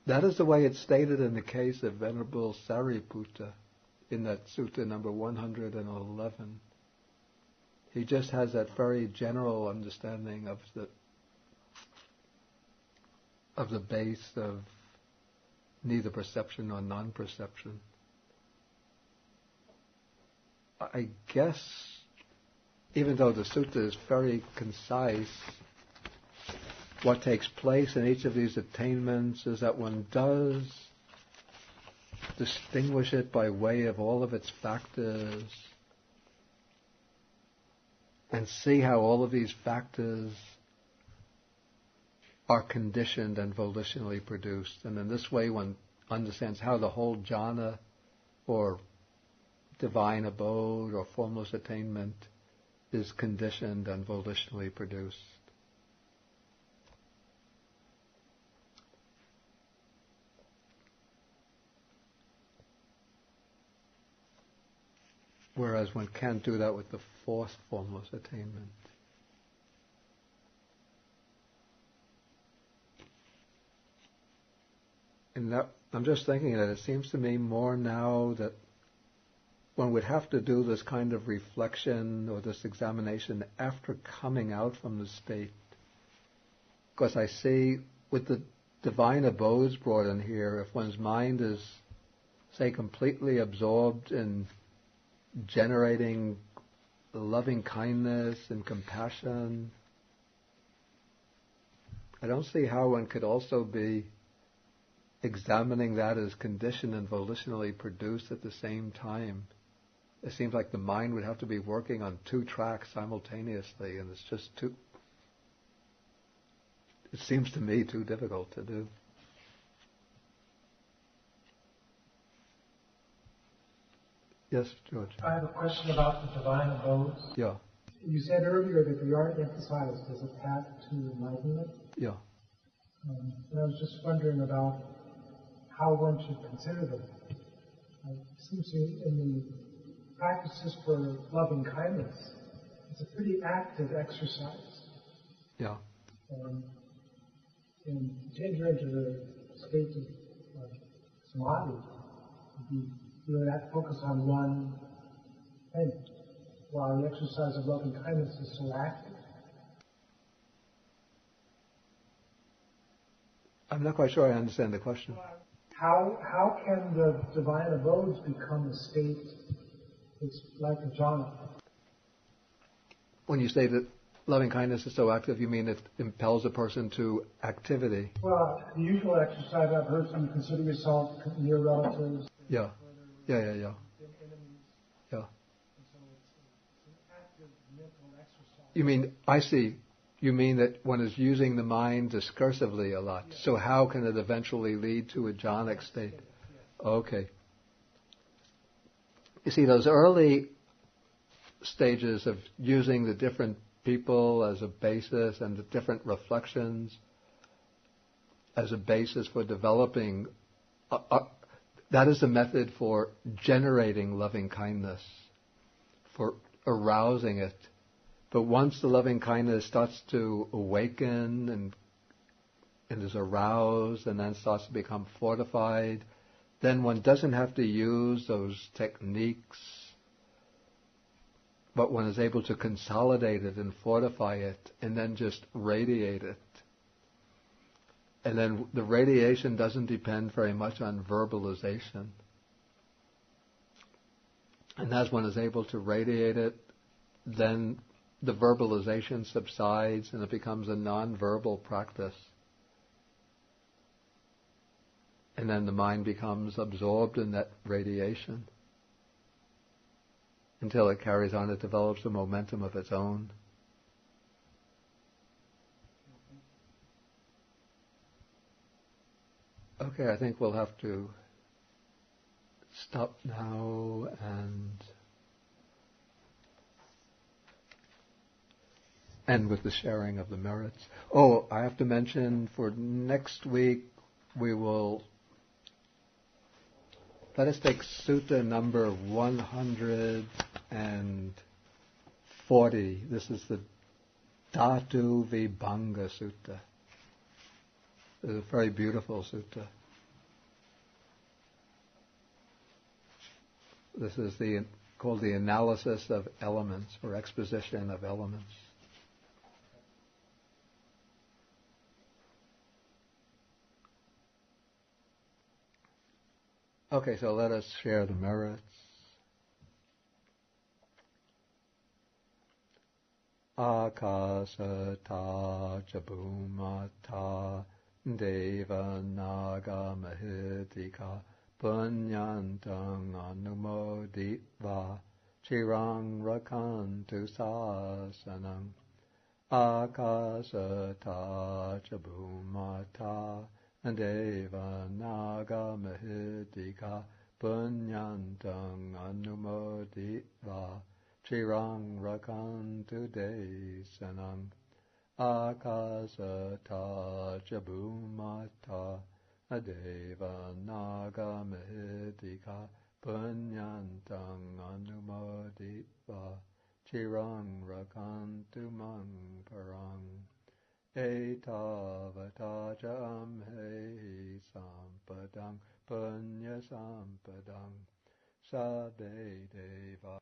That is the way it's stated in the case of Venerable Sariputta in that sutta number 111. He just has that very general understanding of the base of neither perception nor non-perception. I guess, even though the sutta is very concise, what takes place in each of these attainments is that one does distinguish it by way of all of its factors and see how all of these factors are conditioned and volitionally produced. And in this way one understands how the whole jhana or divine abode or formless attainment is conditioned and volitionally produced. Whereas one can't do that with the fourth formless attainment. And that, I'm just thinking that it seems to me more now that one would have to do this kind of reflection or this examination after coming out from the state. Because I see with the divine abodes brought in here, if one's mind is, say, completely absorbed in generating loving kindness and compassion, I don't see how one could also be examining that as conditioned and volitionally produced at the same time. It seems like the mind would have to be working on two tracks simultaneously, and it's just too, it seems to me, too difficult to do. Yes, George. I have a question about the divine abodes. Yeah. You said earlier that they aren't emphasized as a path to enlightenment. Yeah. And I was just wondering about how one should consider them. It seems to me in the practices for loving kindness, it's a pretty active exercise. Yeah. And to enter into the state of samadhi, you have to focus on one thing, while the exercise of loving kindness is so active. I'm not quite sure I understand the question. How can the divine abodes become a state that's like a jhana? When you say that loving kindness is so active, you mean it impels a person to activity? Well, the usual exercise I've heard from, consider yourself near relatives. Yeah. Yeah. Enemies. Yeah. And so it's an active mental exercise. You mean, I see. You mean that one is using the mind discursively a lot. Yes. So how can it eventually lead to a jhanic state? Yes. Okay. You see, those early stages of using the different people as a basis and the different reflections as a basis for developing, that is the method for generating loving kindness, for arousing it. But once the loving kindness starts to awaken and is aroused and then starts to become fortified, then one doesn't have to use those techniques, but one is able to consolidate it and fortify it and then just radiate it. And then the radiation doesn't depend very much on verbalization. And as one is able to radiate it, then the verbalization subsides and it becomes a non-verbal practice. And then the mind becomes absorbed in that radiation until it carries on, it develops a momentum of its own. Okay, I think we'll have to stop now and end with the sharing of the merits. Oh, I have to mention for next week let us take sutta number 140. This is the Dhatu Vibhanga Sutta. It's a very beautiful sutta. This is called the analysis of elements, or exposition of elements. Okay, so let us share the merits. Akasata Jabhumata Deva Naga Mahitika Punyantang Anumoditva Chirang Rakantu Sasanam Akasata Jabhumata Deva Naga Mahitika Punyantang Anumoditva Chirang Rakantu Desanam Akasata Jabhumata Deva Naga Mahitika Punyantang Anumoditva Chirang Rakantu Mang Parang Etavata Jamhe Sampadang Punya Sampadang Sabbe Deva